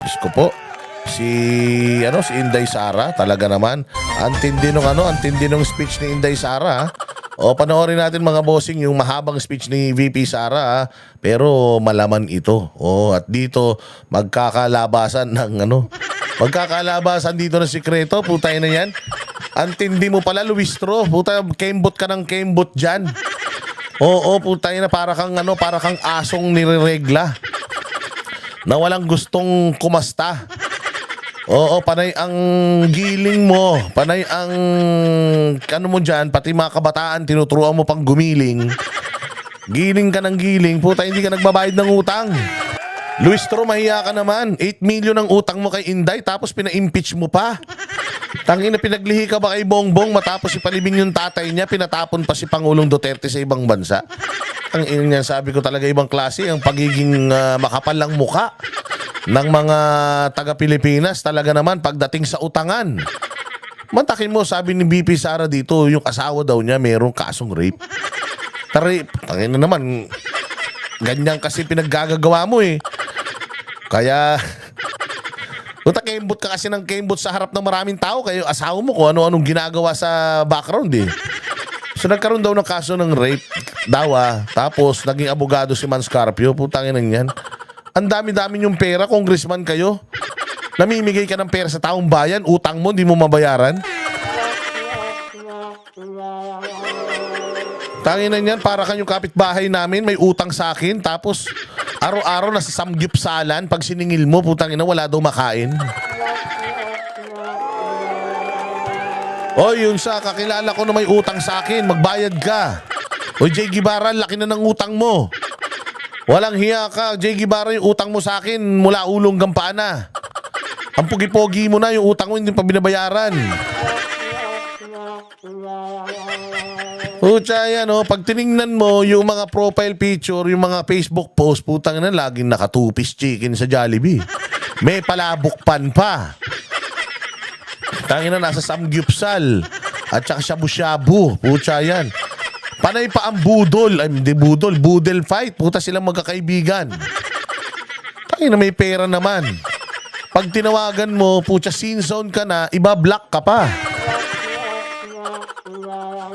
Diyos ko po. Si Inday Sara, talaga naman. Ang tindi nung speech ni Inday Sara. O panoorin natin mga bossing yung mahabang speech ni VP Sara. Pero malaman ito. O at dito magkakalabasan magkakalabasan dito ng sikreto. Putay na yan. Ang tindi mo pala, Luistro. Puta, kembot ka ng kembot dyan. Oo, putay na para kang asong nireregla na walang gustong kumasta. Oo, panay ang giling mo, panay ang mo dyan, pati mga kabataan tinuturuan mo pang gumiling. Giling ka ng giling, puta, hindi ka nagbabayad ng utang. Luistro, mahiya ka naman. 8 million ang utang mo kay Inday tapos pina-impeach mo pa. Tangina, pinaglihi ka ba kay Bongbong matapos ipalibing yung tatay niya, pinatapon pa si Pangulong Duterte sa ibang bansa? Ang ina niya, sabi ko talaga ibang klase ang pagiging makapal lang muka ng mga taga-Pilipinas. Talaga naman pagdating sa utangan. Mantakin mo, sabi ni BP Sara dito, yung asawa daw niya mayroong kasong rape. Tangina naman, ganyan kasi pinaggagawa mo eh. Kaya kembot ka kasi ng kembot sa harap ng maraming tao. Kayo asawa mo kung ano-anong ginagawa sa background eh. So nagkaroon daw ng kaso ng rape daw tapos naging abogado si Man Scarpio. Putangin ng yan. Ang dami-dami yung pera, congressman kayo. Namimigay ka ng pera sa taong bayan, utang mo, hindi mo mabayaran. Tangin na yan, para kayong kapitbahay namin, may utang sa akin, tapos araw-araw nasa samgyupsalan, pag siningil mo, putang ina, wala daw makain. O, yun sa kakilala ko na may utang sa akin, magbayad ka. O, Jay Guevara, laki na ng utang mo. Walang hiya ka, Jay Guevara, yung utang mo sa akin mula ulong gampana. Ang pugi-pogi mo na, yung utang mo hindi pa binabayaran. Pucha yan, pag tiningnan mo yung mga profile picture, yung mga Facebook post, putang na, laging naka-2-piece chicken sa Jollibee. May palabukpan pa. Tangin na, nasa samgyupsal at saka shabu-shabu. Pucha yan. Panay pa ang budol. Ay, hindi budol. Budel fight. Puta silang magkakaibigan. Tangin na, may pera naman. Pag tinawagan mo, pucha, scene zone ka na, iba-block ka pa.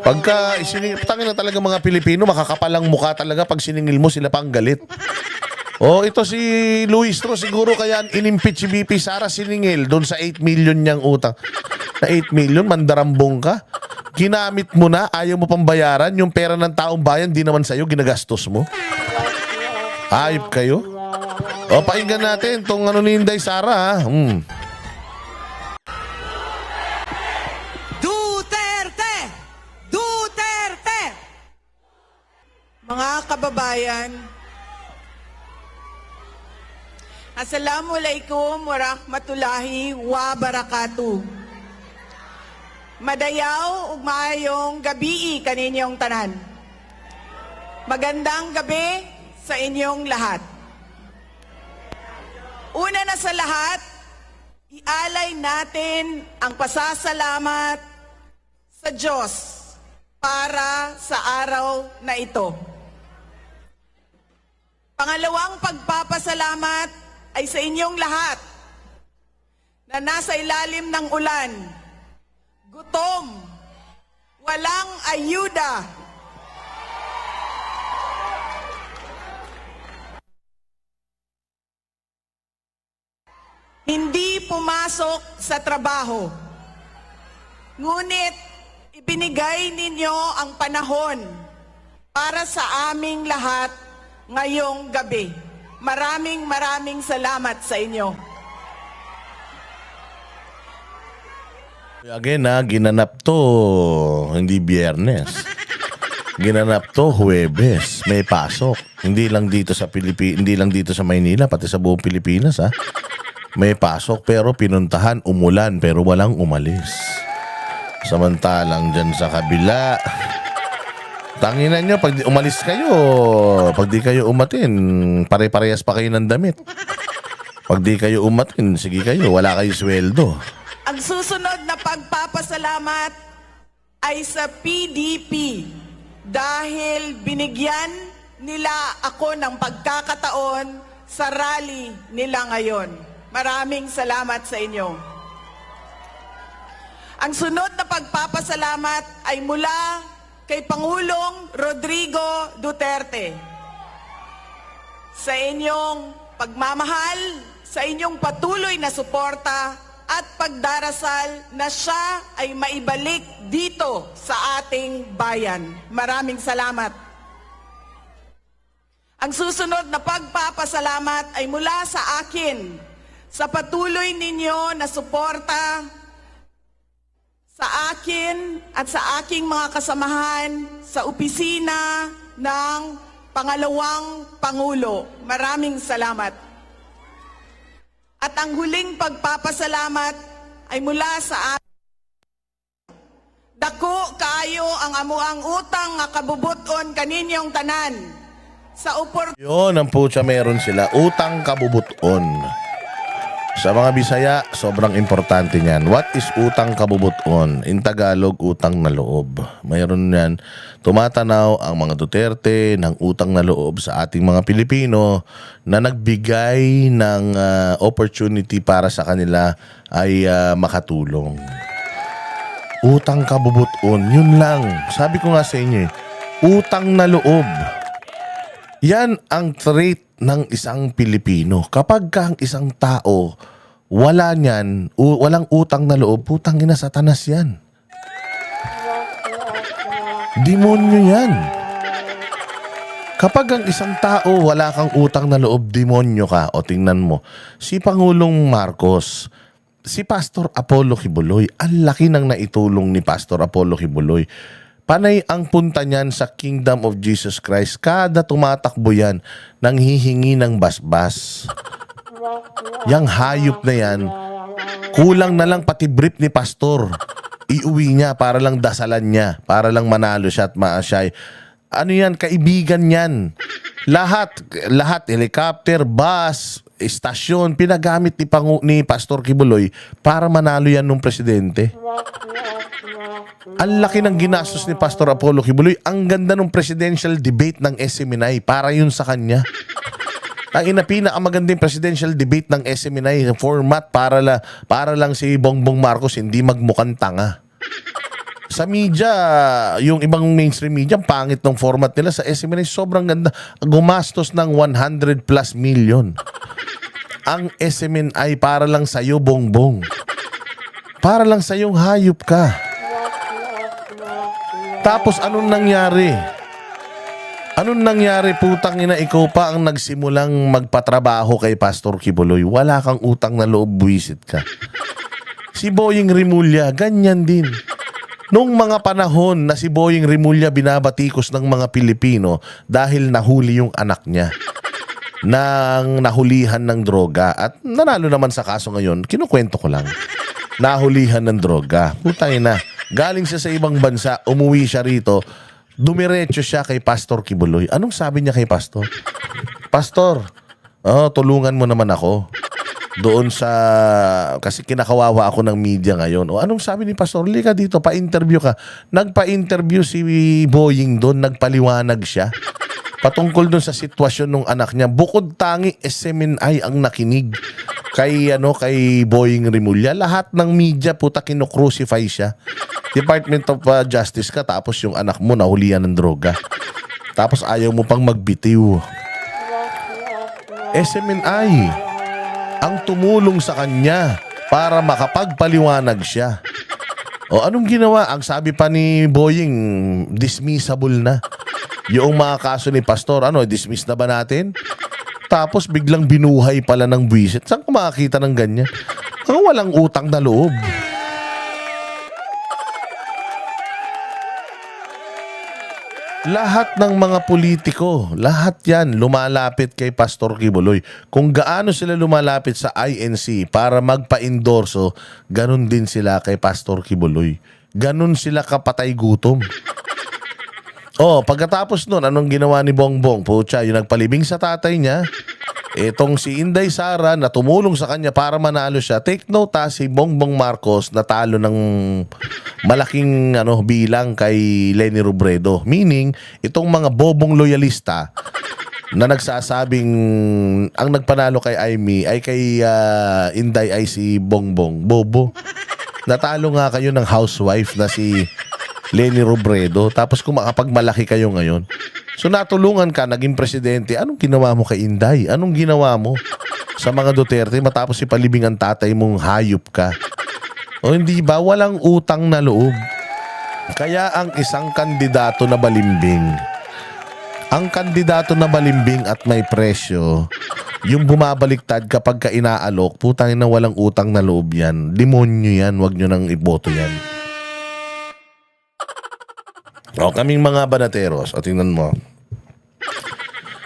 Pagka tangin na talaga mga Pilipino, makakapalang mukha talaga pag siningil mo, sila pang galit. Ito si Luistro, siguro kaya inimpeach si BP Sara, siningil doon sa 8 million niyang utang. Na 8 million, mandarambong ka. Ginamit mo na, ayaw mo pang bayaran. Yung pera ng taong bayan, di naman sa'yo, ginagastos mo. Ayop kayo. Pakinggan natin itong ni Inday Sara. Duterte! Duterte! Mga kababayan, Assalamualaikum warahmatullahi wabarakatuh. Madayaw ug maayong gabi kaninyong tanan. Magandang gabi sa inyong lahat. Una na sa lahat, ialay natin ang pasasalamat sa Diyos para sa araw na ito. Pangalawang pagpapasalamat ay sa inyong lahat na nasa ilalim ng ulan, gutom, walang ayuda, hindi pumasok sa trabaho. Ngunit ibinigay ninyo ang panahon para sa aming lahat ngayong gabi. Maraming salamat sa inyo. Again ginanap to hindi Biyernes. Ginanap to Huwebes, may pasok. Hindi lang dito sa hindi lang dito sa Maynila, pati sa buong Pilipinas May pasok pero pinuntahan, umulan pero walang umalis. Samantalang dyan sa kabila, tanginan nyo, pag umalis kayo, pag di kayo umatin, pare-parehas pa kayo ng damit. Pag di kayo umatin, sige kayo, wala kayo sweldo. Ang susunod na pagpapasalamat ay sa PDP dahil binigyan nila ako ng pagkakataon sa rally nila ngayon. Maraming salamat sa inyo. Ang sunod na pagpapasalamat ay mula kay Pangulong Rodrigo Duterte. Sa inyong pagmamahal, sa inyong patuloy na suporta at pagdarasal na siya ay maibalik dito sa ating bayan. Maraming salamat. Ang susunod na pagpapasalamat ay mula sa akin sa patuloy ninyo na suporta sa akin at sa aking mga kasamahan sa opisina ng Pangalawang Pangulo. Maraming salamat. At ang huling pagpapasalamat ay mula sa akin. Dako kaayo ang amuang utang nga kabubuton kaninyong tanan. Sa Yun, ang putya meron sila. Utang kabubuton. Sa mga Bisaya, sobrang importante niyan. What is utang kabubuton? In Tagalog, utang na loob. Mayroon yan. Tumatanaw ang mga Duterte ng utang na loob sa ating mga Pilipino na nagbigay ng opportunity para sa kanila ay makatulong. Utang kabubuton, yun lang. Sabi ko nga sa inyo, utang na loob. Yan ang trait ng isang Pilipino. Kapag ka ang isang tao wala niyan, walang utang na loob, putang ina Satanas yan. Demonyo yan. Kapag ang isang tao wala kang utang na loob, demonyo ka. O tingnan mo, si Pangulong Marcos, si Pastor Apollo Kibuloy, ang laki ng naitulong ni Pastor Apollo Kibuloy. Panay ang punta niyan sa Kingdom of Jesus Christ. Kada tumatakbo yan, nanghihingi ng basbas. Yang hayop na yan, kulang na lang pati brief ni Pastor. Iuwi niya para lang dasalan niya, para lang manalo siya at maasay. Ano yan, kaibigan yan. Lahat, helicopter, bus, istasyon, pinagamit ni Pastor Kibuloy para manalo yan ng presidente. Ang laki ng ginastos ni Pastor Apollo Kibuloy. Ang ganda ng presidential debate ng SMNI. Para yun sa kanya. Ang pinakamagandang presidential debate ng SMNI format para lang si Bongbong Marcos hindi magmukhang tanga. Sa media, yung ibang mainstream media, pangit ng format nila. Sa SMNI, sobrang ganda. Gumastos ng 100 plus million. Ang SMNI para lang sa'yo, Bongbong. Para lang sa'yo, hayop ka. Tapos anong nangyari? Anong nangyari, putang ina, ikaw pa ang nagsimulang magpatrabaho kay Pastor Kibuloy. Wala kang utang na loob, buwisit ka. Si Boying Rimulya, ganyan din. Nung mga panahon na si Boying Rimulya binabatikos ng mga Pilipino dahil nahuli yung anak niya nang nahulihan ng droga at nanalo naman sa kaso ngayon, kinukwento ko lang. Nahulihan ng droga. Putang ina. Galing siya sa ibang bansa, umuwi siya rito, dumiretso siya kay Pastor Kibuloy. Anong sabi niya kay Pastor? Pastor, tulungan mo naman ako. Doon sa, kasi kinakawawa ako ng media ngayon. O anong sabi ni Pastor? Lika dito, pa-interview ka. Nagpa-interview si Boying doon, nagpaliwanag siya. Patungkol doon sa sitwasyon ng anak niya. Bukod tangi, SMNI ang nakinig kay Boying Rimulya. Lahat ng media puta kinocrucify siya. Department of Justice ka tapos yung anak mo nahulihan ng droga. Tapos ayaw mo pang magbitiw. SMNI ang tumulong sa kanya para makapagpaliwanag siya. O anong ginawa? Ang sabi pa ni Boying, dismissible na. Yung mga kaso ni Pastor, dismiss na ba natin? Tapos biglang binuhay pala ng buwisit. Saan ka makakita ng ganyan? Ang walang utang na loob. Lahat ng mga politiko, lahat yan lumalapit kay Pastor Kibuloy. Kung gaano sila lumalapit sa INC para magpa-endorso, ganun din sila kay Pastor Kibuloy. Ganun sila kapatay gutom. Pagkatapos nun, anong ginawa ni Bongbong? Pucha, yung nagpalibing sa tatay niya, itong si Inday Sara na tumulong sa kanya para manalo siya. Take note si Bongbong Marcos natalo ng malaking bilang kay Leni Robredo. Meaning, itong mga bobong loyalista, na nagsasabing ang nagpanalo kay Aimee ay kay Inday ay si Bongbong. Bobo. Natalo nga kayo ng housewife na si Leni Robredo, tapos kung makapagmalaki kayo ngayon. So natulungan ka, naging presidente. Anong ginawa mo kay Inday? Anong ginawa mo sa mga Duterte matapos ipalibing ang tatay mong hayop ka? O hindi ba? Walang utang na loob. Kaya ang isang kandidato na balimbing, ang kandidato na balimbing at may presyo, yung bumabaliktad kapag ka inaalok, putang ina, walang utang na loob yan. Demonyo yan, wag nyo nang iboto yan. O, kaming mga banateros, o tingnan mo.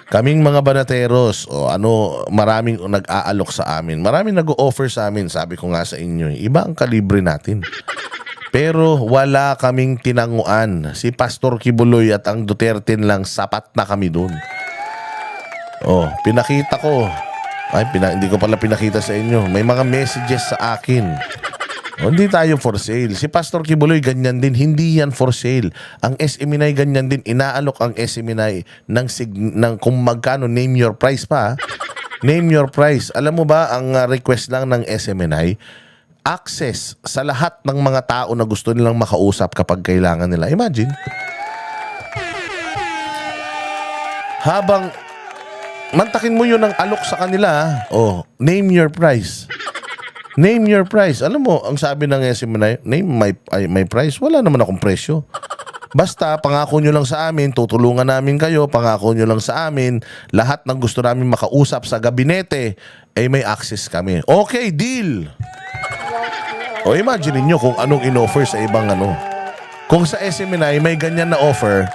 Kaming mga banateros, o ano, maraming nag-aalok sa amin. Maraming nag-o-offer sa amin, sabi ko nga sa inyo. Iba ang kalibre natin. Pero wala kaming tinanguan. Si Pastor Kibuloy at ang Duterte lang, sapat na kami dun. Oh, pinakita ko. Ay, hindi ko pala pinakita sa inyo. May mga messages sa akin. Oh, hindi tayo for sale. Si Pastor Kibuloy ganyan din. Hindi yan for sale. Ang SMNI ganyan din. Inaalok ang SMNI ng kung magkano, name your price pa. Name your price. Alam mo ba, ang request lang ng SMNI, access sa lahat ng mga tao na gusto nilang makausap kapag kailangan nila. Imagine. Habang mantakin mo yun ng alok sa kanila, oh, name your price. Name your price. Alam mo, ang sabi ng SMNI, name my price. Wala naman akong presyo. Basta, pangako nyo lang sa amin, tutulungan namin kayo, pangako nyo lang sa amin, lahat ng gusto namin makausap sa gabinete, ay may access kami. Okay, deal! O imagine niyo kung anong in-offer sa ibang ano. Kung sa SMNI may ganyan na offer,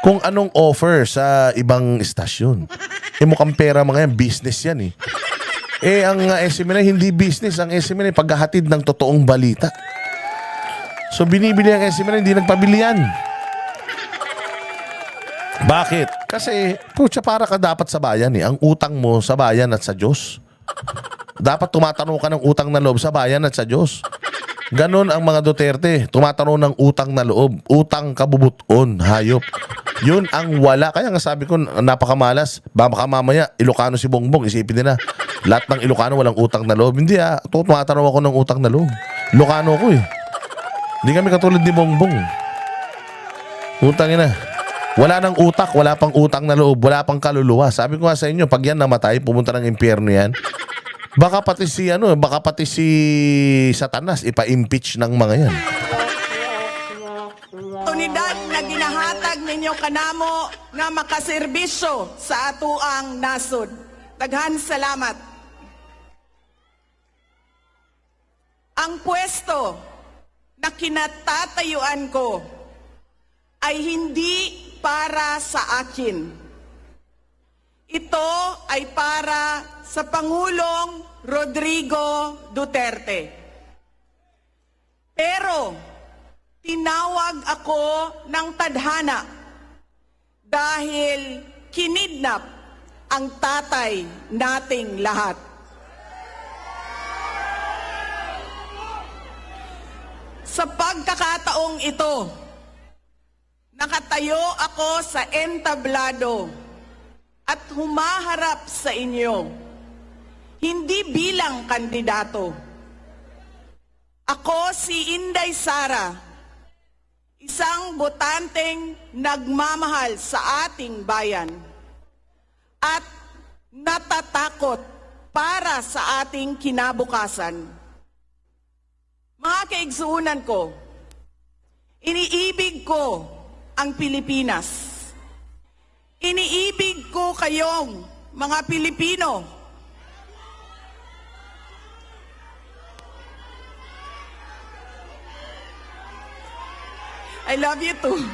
kung anong offer sa ibang istasyon. Mukhang pera mga yan, business yan eh. Ang SMNI hindi business, ang SMNI paghahatid ng totoong balita. So binibili ang SMNI, hindi nagpabili yan. Bakit? Kasi, putya, para ka dapat sa bayan eh. Ang utang mo sa bayan at sa Diyos. Dapat tumatanong ka ng utang na loob sa bayan at sa Diyos. Ganon ang mga Duterte. Tumatanong ng utang na loob. Utang kabubuton, hayop. Yun ang wala. Kaya nga sabi ko, napakamalas. Baka mamaya, Ilocano si Bongbong. Isipin nila, lahat ng Ilocano walang utang na loob. Hindi tumatanong ako ng utang na loob. Ilocano ko eh. Hindi kami katulad ni Bongbong. Utang ina. Wala nang utak, wala pang utang na loob, wala pang kaluluwa. Sabi ko nga sa inyo, pag yan namatay, pumunta ng impyerno yan. Baka pati si Satanas ipa-impeach ng mga yan. Oportunidad na ginahatag ninyo kanamo nga makaserbisyo sa atuang nasod. Daghan salamat. Ang pwesto na kinatatayuan ko ay hindi para sa akin. Ito ay para sa Pangulong Rodrigo Duterte. Pero tinawag ako ng tadhana dahil kinidnap ang tatay nating lahat. Sa pagkakataong ito, nakatayo ako sa entablado at humaharap sa inyo, hindi bilang kandidato. Ako si Inday Sara, isang botanteng nagmamahal sa ating bayan at natatakot para sa ating kinabukasan. Mga kaigsuunan ko, iniibig ko ang Pilipinas. Iniibig ko kayong mga Pilipino. I love you too.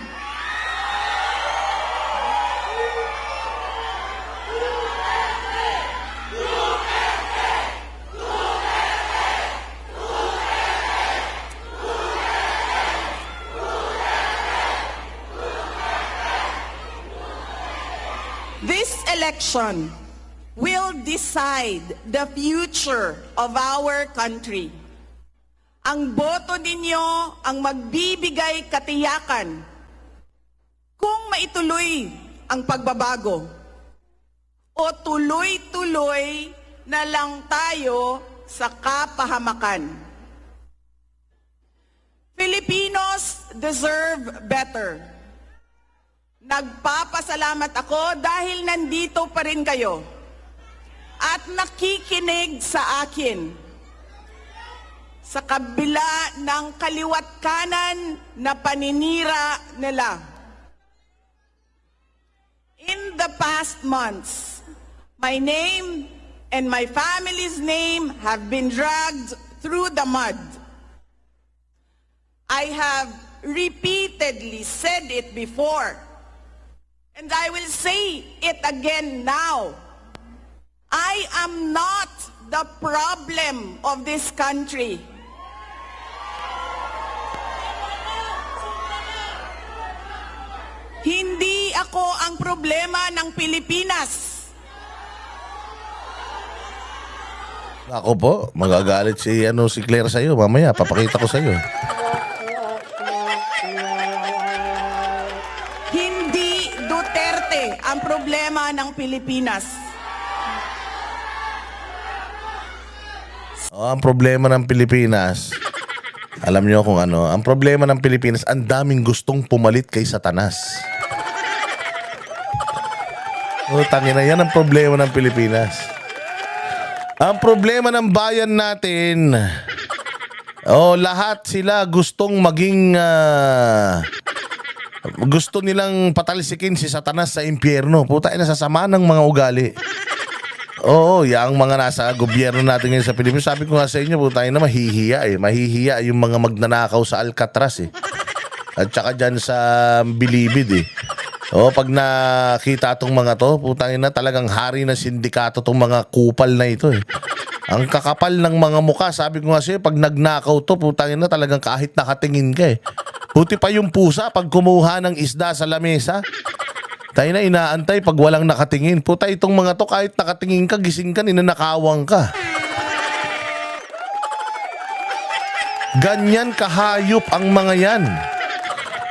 This election will decide the future of our country. Ang boto ninyo ang magbibigay katiyakan kung maituloy ang pagbabago o tuloy-tuloy na lang tayo sa kapahamakan? Filipinos deserve better. Nagpapasalamat ako dahil nandito pa rin kayo at nakikinig sa akin sa kabila ng kaliwat kanan na paninira nila. In the past months, my name and my family's name have been dragged through the mud. I have repeatedly said it before, and I will say it again now. I am not the problem of this country. Hindi ako ang problema ng Pilipinas. Ako po, magagalit si Claire sa'yo. Mamaya, papakita ko sa'yo. Hindi Duterte ang problema ng Pilipinas. Ang problema ng Pilipinas, alam niyo kung ano, ang problema ng Pilipinas, ang daming gustong pumalit kay Satanas. Tangina, yan ang problema ng Pilipinas. Ang problema ng bayan natin, lahat sila gustong maging, gusto nilang patalsikin si Satanas sa impyerno. Puta, nasasama ng mga ugali. Oo, yung mga nasa gobyerno natin ngayon sa Pilipinas. Sabi ko nga sa inyo, puta na mahihiya eh. Mahihiya yung mga magnanakaw sa Alcatraz eh. At saka dyan sa Bilibid eh. Pag nakita itong mga to, putangin na talagang hari na sindikato itong mga kupal na ito eh. Ang kakapal ng mga muka, sabi ko nga sa'yo, pag nagnakaw to, putangin na talagang kahit nakatingin ka eh. Puti pa yung pusa pag kumuha ng isda sa lamesa. Tayo na inaantay pag walang nakatingin. Puta, itong mga to, kahit nakatingin ka, gising ka, ninanakawang ka. Ganyan kahayop ang mga yan.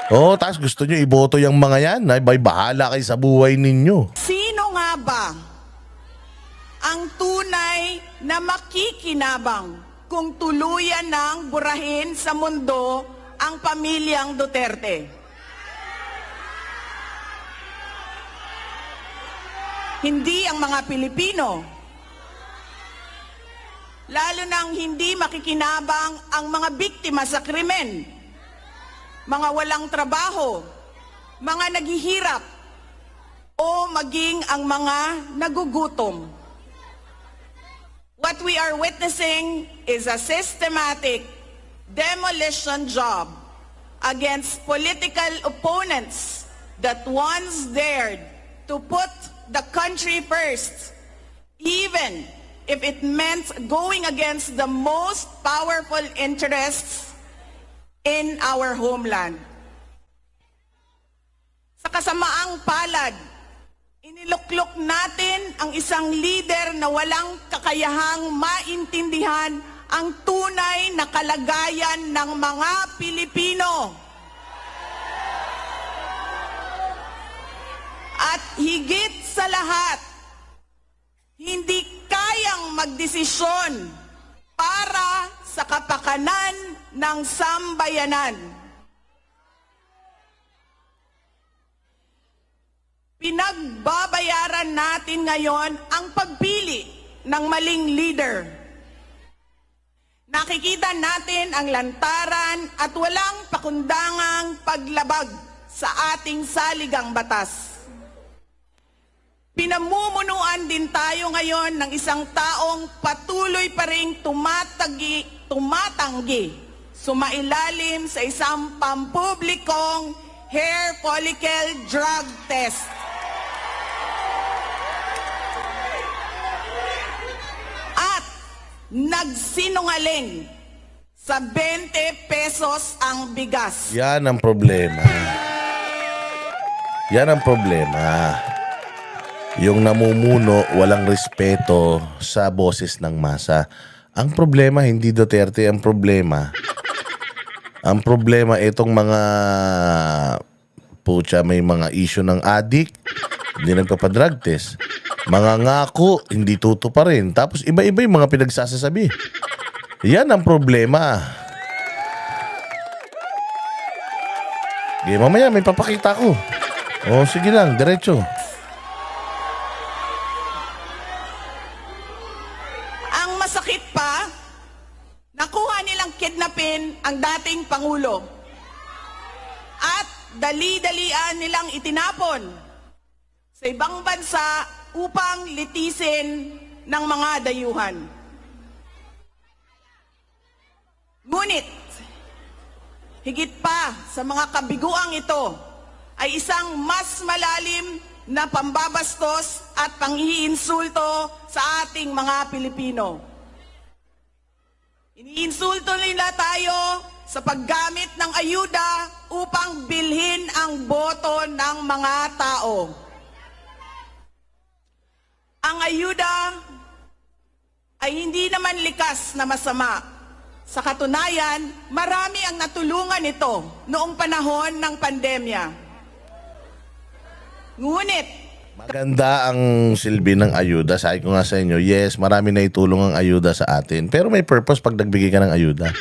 Tapos gusto nyo iboto yung mga yan. Ay, bahala kayo sa buhay ninyo. Sino nga ba ang tunay na makikinabang kung tuluyan ng burahin sa mundo ang pamilyang Duterte? Hindi ang mga Pilipino. Lalo nang hindi makikinabang ang mga biktima sa krimen. Mga walang trabaho, mga naghihirap, o maging ang mga nagugutom. What we are witnessing is a systematic demolition job against political opponents that once dared to put the country first, even if it meant going against the most powerful interests in our homeland. Sa kasamaang palad, iniluklok natin ang isang leader na walang kakayahang maintindihan ang tunay na kalagayan ng mga Pilipino. At higit sa lahat, hindi kayang magdesisyon para sa kapakanan ng sambayanan. Pinagbabayaran natin ngayon ang pagpili ng maling leader. Nakikita natin ang lantaran at walang pakundangang paglabag sa ating saligang batas. Pinamumunuan din tayo ngayon ng isang taong patuloy pa ring tumatanggi, sumailalim sa isang pampublikong hair follicle drug test. At nagsinungaling sa 20 pesos ang bigas. Yan ang problema. Yan ang problema. Yung namumuno, walang respeto sa boses ng masa. Ang problema, hindi Duterte ang problema. Ang problema, itong mga may mga issue ng addict, hindi nagpapadrug test. Mga ngako, hindi tutuparin. Tapos iba-iba yung mga pinagsasasabi. Yan ang problema. Mamaya may papakita ko. Sige lang, diretso. Ang masakit pa, nakuha nilang kidnapin ang dating Pangulo. At dali-dalian nilang itinapon sa ibang bansa upang litisin ng mga dayuhan. Ngunit, higit pa sa mga kabiguang ito ay isang mas malalim na pambabastos at pang-iinsulto sa ating mga Pilipino. Iniinsulto nila tayo sa paggamit ng ayuda upang bilhin ang boto ng mga tao. Ang ayuda ay hindi naman likas na masama. Sa katunayan, marami ang natulungan ito noong panahon ng pandemya. Ngunit, Maganda ang silbi ng ayuda. Sabi ko nga sa inyo, yes, marami na itulong ang ayuda sa atin. Pero may purpose pag nagbigay ka ng ayuda.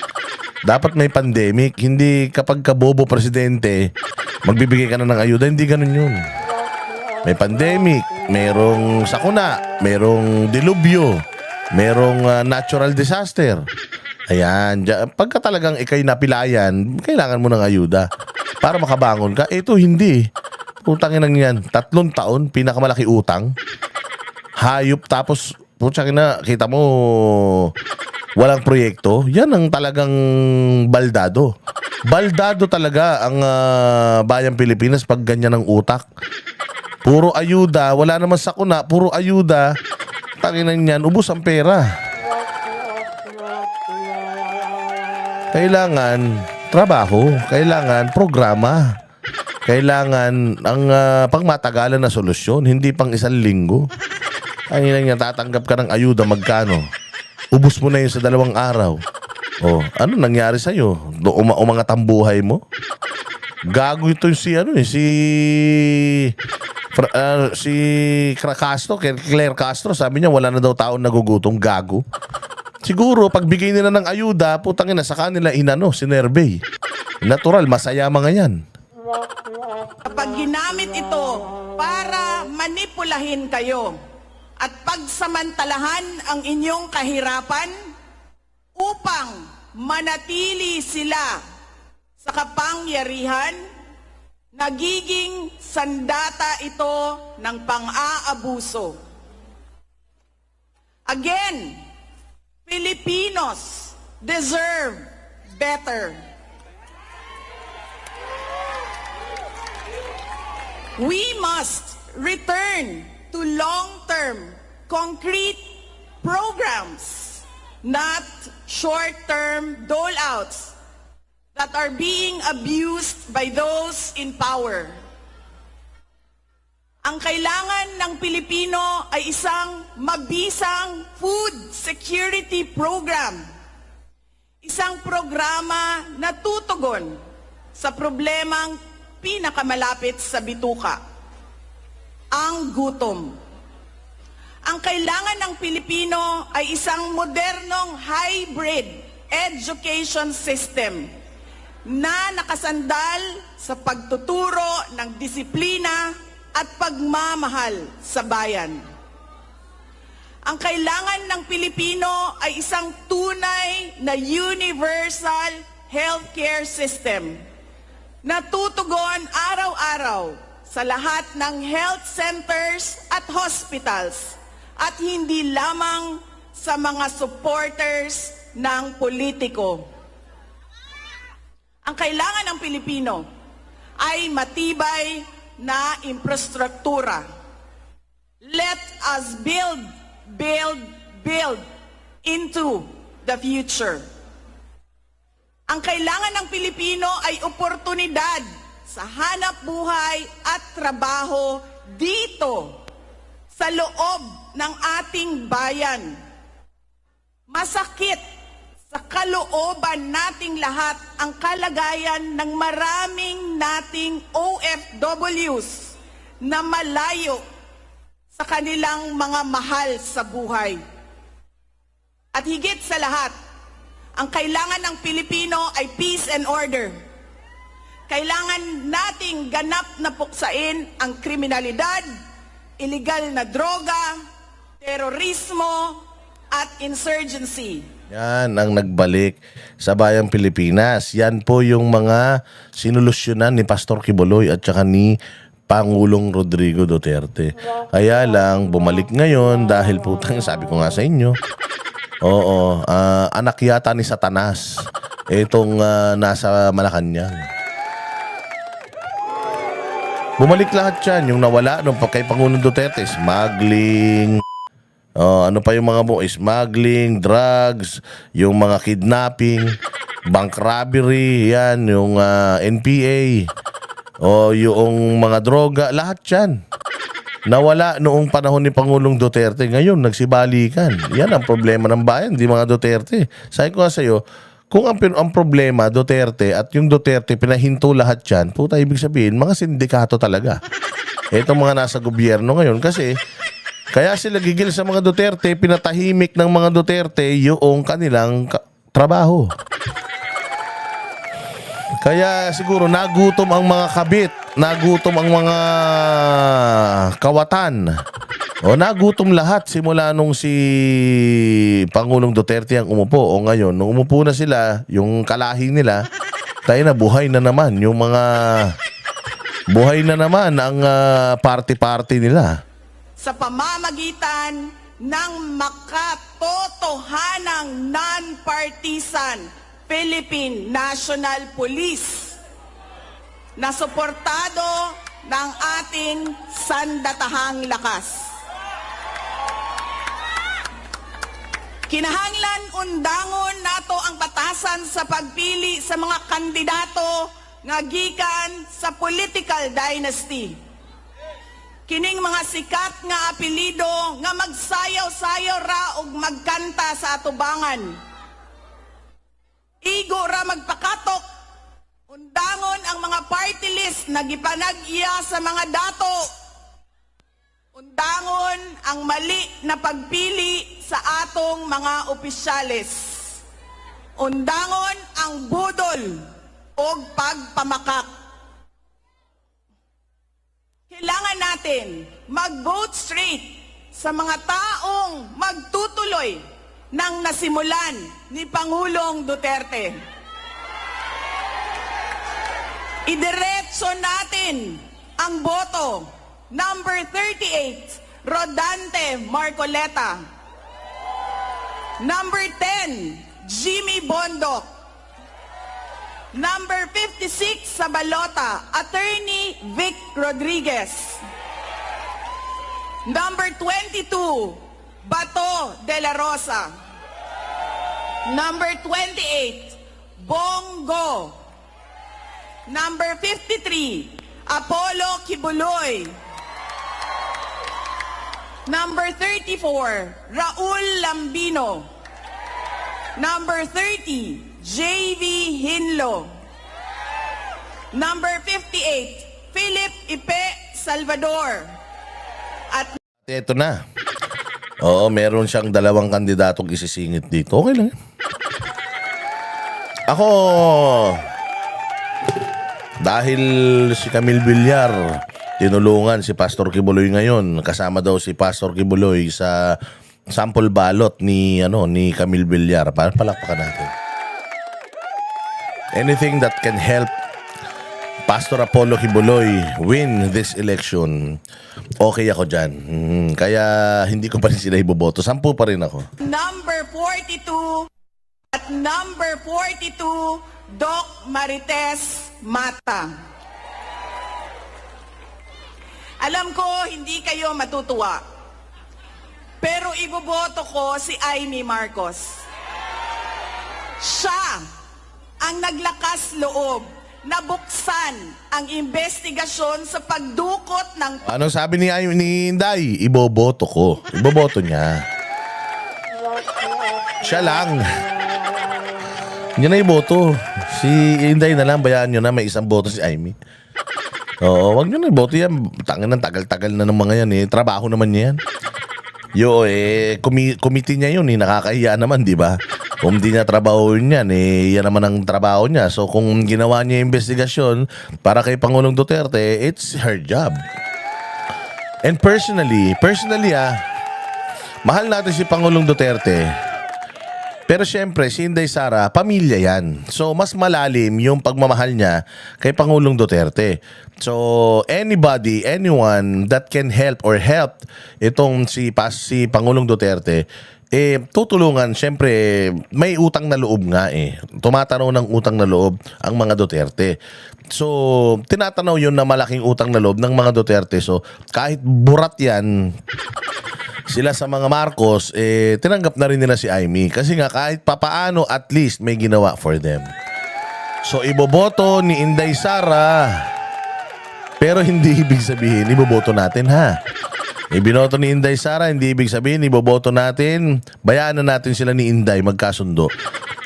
Dapat may pandemic. Hindi kapag kabobo presidente, magbibigay ka na ng ayuda. Hindi ganun yun. May pandemic, merong sakuna, merong dilubyo, merong natural disaster. Ayan, pagka talagang ikay napilayan, kailangan mo ng ayuda para makabangon ka. Ito hindi. Utangin lang yan. 3 taon, pinakamalaki utang. Hayop, tapos, putsakin na, kita mo, walang proyekto. Yan ang talagang baldado. Baldado talaga ang bayang Pilipinas pag ganyan ang utak. Puro ayuda, wala naman sakuna, puro ayuda. Tanginan yan, ubos ang pera. Kailangan trabaho, kailangan programa. Kailangan ang pangmatagalan na solusyon, hindi pang 1 linggo. Ang ina niya, tatanggap ka ng ayuda, magkano? Ubus mo na yun sa 2 araw. Ano nangyari sa'yo? Umangat ang buhay mo? Gago ito si Castro, Claire Castro, sabi niya wala na daw taon nagugutom. Gago. Siguro, pagbigay nila ng ayuda, putangin na, sa kanila sinervey. Natural, masaya mga yan. kapag ginamit ito para manipulahin kayo at pagsamantalahan ang inyong kahirapan upang manatili sila sa kapangyarihan, nagiging sandata ito ng pang-aabuso. Again, Filipinos deserve better. We must return to long-term, concrete programs, not short-term dole-outs that are being abused by those in power. Ang kailangan ng Pilipino ay isang mabisang food security program. Isang programa na tutugon sa problemang pinakamalapit sa bituka, ang gutom. Ang kailangan ng Pilipino ay isang modernong hybrid education system na nakasandal sa pagtuturo ng disiplina at pagmamahal sa bayan. Ang kailangan ng Pilipino ay isang tunay na universal healthcare system na tutugon araw-araw sa lahat ng health centers at hospitals at hindi lamang sa mga supporters ng politiko. Ang kailangan ng Pilipino ay matibay na infrastruktura. Let us build into the future. Ang kailangan ng Pilipino ay oportunidad sa hanap buhay at trabaho dito sa loob ng ating bayan. Masakit sa kalooban nating lahat ang kalagayan ng maraming nating OFWs na malayo sa kanilang mga mahal sa buhay. At higit sa lahat, ang kailangan ng Pilipino ay peace and order. Kailangan nating ganap na puksain ang kriminalidad, illegal na droga, terorismo, at insurgency. Yan ang nagbalik sa bayang Pilipinas. Yan po yung mga sinulusyonan ni Pastor Quiboloy at saka ni Pangulong Rodrigo Duterte. Kaya lang, bumalik ngayon dahil putang, sabi ko nga sa inyo, oo, anak yata ni Satanas itong nasa Malacanang. Bumalik lahat yan, yung nawala nung kay Pangulong Duterte, smuggling, ano pa yung mga smuggling, drugs, yung mga kidnapping, bank robbery, yan, yung NPA, yung mga droga, lahat yan. Nawala noong panahon ni Pangulong Duterte. Ngayon, nagsibalikan. Yan ang problema ng bayan, di mga Duterte. Sabi ko nga sa'yo, kung ang problema, Duterte, at yung Duterte, pinahinto lahat yan, puta, ibig sabihin, mga sindikato talaga. Itong mga nasa gobyerno ngayon, kasi kaya sila gigil sa mga Duterte, pinatahimik ng mga Duterte yung kanilang trabaho. Kaya siguro nagutom ang mga kabit, nagutom ang mga kawatan. O nagutom lahat simula nung si Pangulong Duterte ang umupo. O ngayon, nung umupo na sila, yung kalahing nila, tayo na buhay na naman. Yung mga buhay na naman ang party-party nila. Sa pamamagitan ng makatotohanang non-partisan Philippine National Police na suportado ng ating sandatahang lakas. Kinahanglan undangon nato ang batasan sa pagpili sa mga kandidato nga gikan sa political dynasty. Kining mga sikat nga apelido nga magsayaw-sayaw ra og magkanta sa atubangan. Igo ra magpakatok. Undangon ang mga party list na gipanag-iya sa mga dato. Undangon ang mali na pagpili sa atong mga opisyales. Undangon ang budol o pagpamakak. Kailangan natin mag-vote straight sa mga taong magtutuloy ng nasimulan ni Pangulong Duterte. Idiretso natin ang boto. Number 38, Rodante Marcoleta. Number 10, Jimmy Bondoc. Number 56 sa balota, Attorney Vic Rodriguez. Number 22, Bato de la Rosa. Number 28, Bongo. Number 53, Apollo Kibuloy. Number 34, Raul Lambino. Number 30, J.V. Hinlo. Number 58, Philip Ipe Salvador. At Ito na. Oo, meron siyang dalawang kandidatong isisingit dito. Okay lang. Ako, dahil si Camille Villar, tinulungan si Pastor Quiboloy ngayon. Kasama daw si Pastor Quiboloy sa sample ballot ni Camille Villar. Palakpakan natin. Anything that can help Pastor Apollo Quiboloy win this election, okay ako dyan. Kaya hindi ko pa rin sila iboboto. 10 pa rin ako. number 42 at number 42, Doc Marites Mata. Alam ko hindi kayo matutuwa, pero iboboto ko si Amy Marcos. Siya ang naglakas loob na buksan ang investigasyon sa pagdukot ng Anong sabi ni Inday? Iboboto ko. Iboboto niya. Siya lang. Hindi na iboto. Si Inday na lang, bayaan nyo na may isang boto si Amy. Oo, wag nyo na iboto yan. Tangin ng tagal-tagal na ng mga yan eh. Trabaho naman niya yan. Committee niya yun eh. Nakakahiya naman, di ba? Kung di niya trabaho yun yan, yan naman ang trabaho niya. So kung ginawa niya yung investigasyon para kay Pangulong Duterte, it's her job. And personally mahal natin si Pangulong Duterte. Pero syempre, si Inday Sara, pamilya yan. So, mas malalim yung pagmamahal niya kay Pangulong Duterte. So, anyone that can help itong si Pangulong Duterte, tutulungan. Syempre, may utang na loob nga eh. Tumatanaw ng utang na loob ang mga Duterte. So, tinatanaw yun na malaking utang na loob ng mga Duterte. So, kahit burat yan, sila sa mga Marcos, tinanggap na rin nila si Amy. Kasi nga kahit papaano, at least may ginawa for them. So, iboboto ni Inday Sara. Pero hindi ibig sabihin, iboboto natin ha. Ibinoto ni Inday Sara, hindi ibig sabihin, iboboto natin. Bayaan na natin sila ni Inday magkasundo.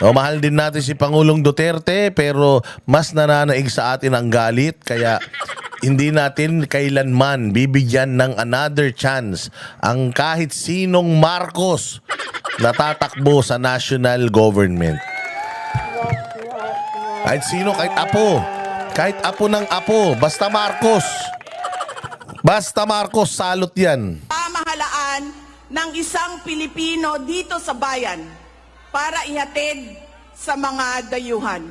O, mahal din natin si Pangulong Duterte, pero mas nananaig sa atin ang galit. Kaya hindi natin kailanman bibigyan ng another chance ang kahit sinong Marcos na tatakbo sa national government. Kahit sino, kahit apo. Kahit apo ng apo. Basta Marcos. Basta Marcos, salot yan. Pamahalaan ng isang Pilipino dito sa bayan para ihatid sa mga dayuhan.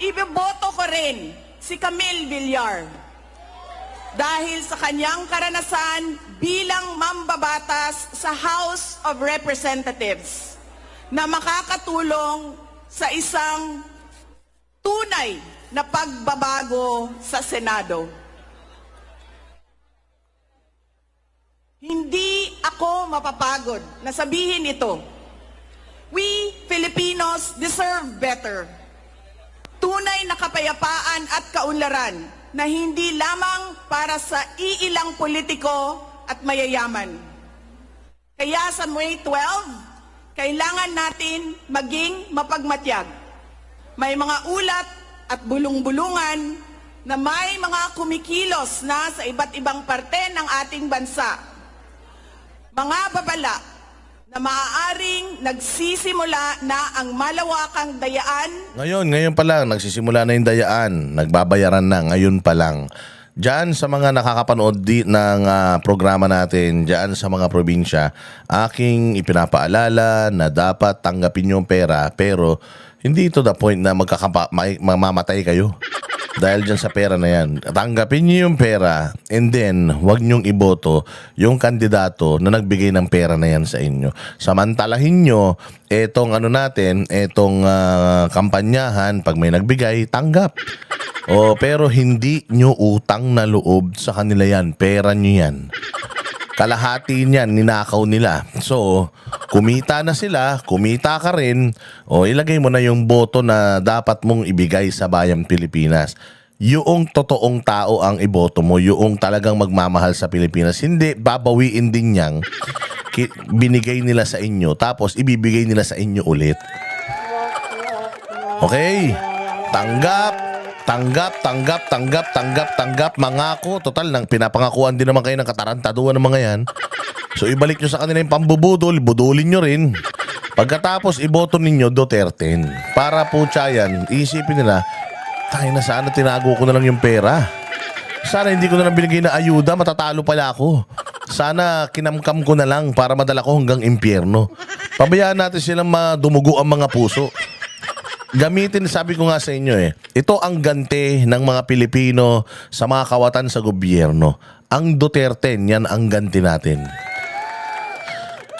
Iboboto ko rin si Camille Villar dahil sa kanyang karanasan bilang mambabatas sa House of Representatives na makakatulong sa isang tunay na pagbabago sa Senado. Hindi ako mapapagod na sabihin ito. We Filipinos deserve better. Tunay na kapayapaan at kaunlaran na hindi lamang para sa iilang politiko at mayayaman. Kaya sa May 12, kailangan natin maging mapagmatyag. May mga ulat at bulong-bulungan na may mga kumikilos na sa iba't ibang parte ng ating bansa. Mga babala na maaaring nagsisimula na ang malawakang dayaan. Ngayon pa lang, nagsisimula na yung dayaan. Nagbabayaran na, ngayon pa lang. Diyan sa mga nakakapanood ng programa natin, diyan sa mga probinsya, aking ipinapaalala na dapat tanggapin yung pera, pero hindi to the point na mamamatay kayo. Dahil dyan sa pera na yan. Tanggapin niyo yung pera and then wag niyong iboto yung kandidato na nagbigay ng pera na yan sa inyo. Samantalahin nyo etong kampanyahan, pag may nagbigay, tanggap. Pero hindi nyo utang na loob sa kanila yan. Pera nyo yan. Kalahati niyan, ninakaw nila. So, kumita na sila, kumita ka rin, ilagay mo na yung boto na dapat mong ibigay sa bayang Pilipinas. Yung totoong tao ang iboto mo, yung talagang magmamahal sa Pilipinas. Hindi, babawiin din niyang binigay nila sa inyo, tapos ibibigay nila sa inyo ulit. Okay? Tanggap, mangako. Total, nang pinapangakuan din naman kayo ng katarantaduan ng mga yan. So, ibalik nyo sa kanila yung pambubudol, budulin nyo rin. Pagkatapos, iboto ninyo Duterte. Para po yan, iisipin nila, tayo na sana tinago ko na lang yung pera. Sana hindi ko na lang binigay na ayuda, matatalo pala ako. Sana kinamkam ko na lang para madala ko hanggang impyerno. Pabayaan natin silang madumugo ang mga puso. Gamitin, sabi ko nga sa inyo ito ang ganti ng mga Pilipino sa mga kawatan sa gobyerno. Ang Duterte, yan ang ganti natin.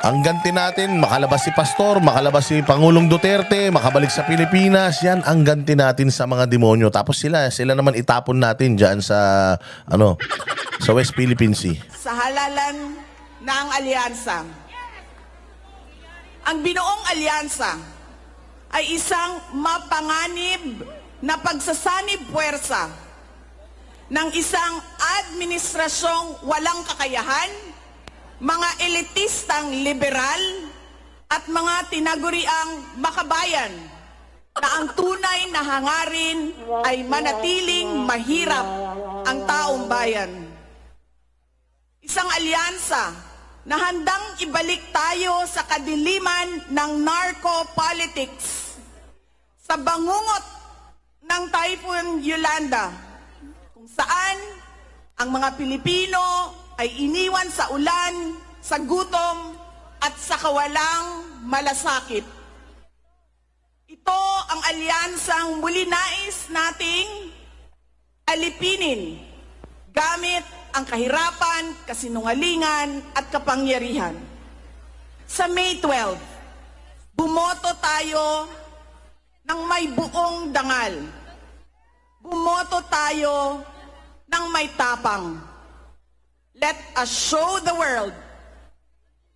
Ang ganti natin, makalabas si Pastor, makalabas si Pangulong Duterte, makabalik sa Pilipinas, yan ang ganti natin sa mga demonyo. Tapos sila naman itapon natin dyan sa West Philippine Sea. Sa halalan ng alyansa. Ang binuong alyansa ay isang mapanganib na pagsasanib puwersa ng isang administrasyong walang kakayahan, mga elitistang liberal at mga tinaguriang makabayan na ang tunay na hangarin ay manatiling mahirap ang taong bayan. Isang alyansa na handang ibalik tayo sa kadiliman ng narco-politics, sa bangungot ng Typhoon Yolanda, kung saan ang mga Pilipino ay iniwan sa ulan, sa gutom, at sa kawalang malasakit. Ito ang alyansang muli nais nating alipinin gamit ang kahirapan, kasinungalingan at kapangyarihan. Sa May 12, bumoto tayo ng may buong dangal. Bumoto tayo ng may tapang. Let us show the world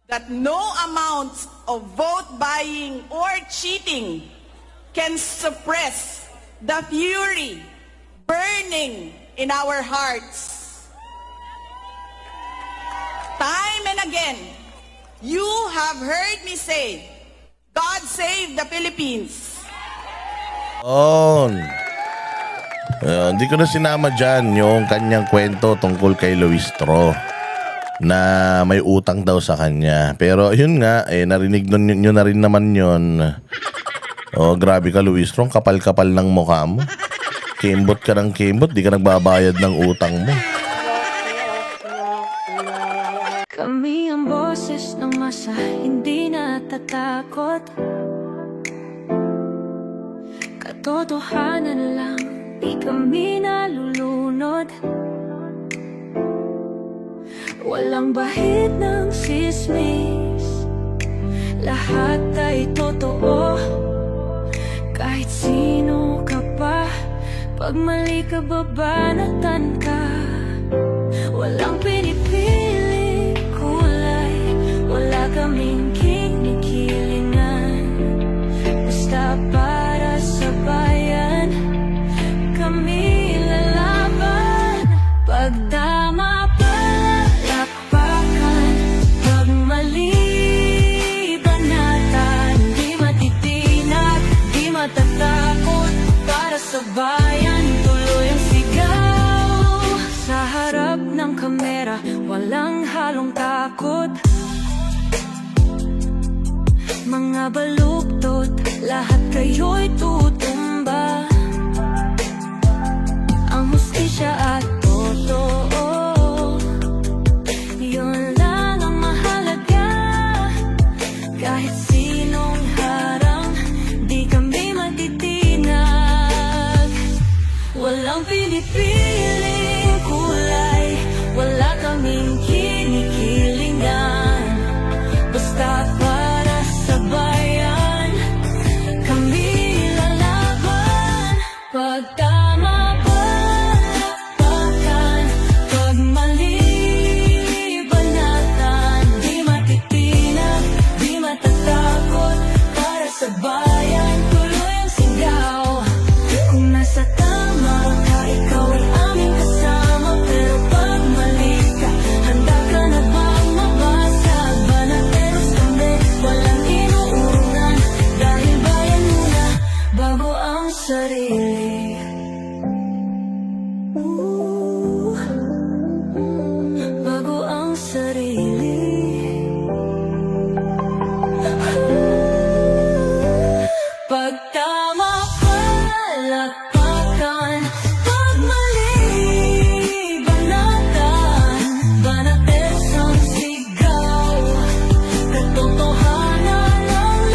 that no amount of vote buying or cheating can suppress the fury burning in our hearts. Time and again, you have heard me say, God save the Philippines. Hindi ko na sinama dyan yung kanyang kwento tungkol kay Luis Tro na may utang daw sa kanya. Pero yun nga, narinig nyo na rin naman yun. Grabe ka Luis Tro, kapal-kapal ng mukha mo. Kembot ka ng kembot, di ka nagbabayad ng utang mo. Kami ang boses ng masa, hindi natatakot. Katotohanan lang, di kami nalulunod. Walang bahid ng sismis, lahat ay totoo. Kahit sino ka pa, pag mali ka babanatan ka. Walang pinipili kulay, wala kaming kinikilingan. Basta para sa bayan, kami lalaban. Pag tama palakpakan, pag mali banatan. Di matitinag, di matatakot, para sa bayan tuloy ang sigaw. Sa harap ng kamera, walang halong takot. Mga baluktot, lahat kayo'y tutumba. Ang hustisya at totoo, yun lang ang mahalaga. Kahit sinong harang, di kami matitinag. Walang pinipiling kulay, wala kaming kinikilingan. Basta para sa bayan, kami lalaban. Pag tama palakpakan, pag mali banatan. Di matitinag, di matatakot, para sa bayan tuloy ang sigaw. Kung nasa tama ka, ikaw ay aming kasama. Pero pag mali ka, handa ka na bang mabasag? Banateros kami, walang inuunan. Dahil bayan muna, bago ang sarili. Bago ang sarili. Pag tama palakpakan, pag mali banatan. Banateros ang sigaw, katotohanan ang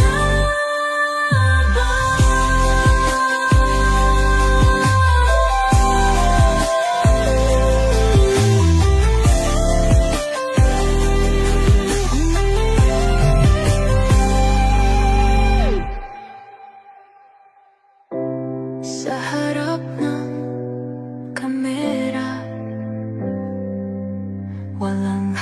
sa harap ng kamera, walang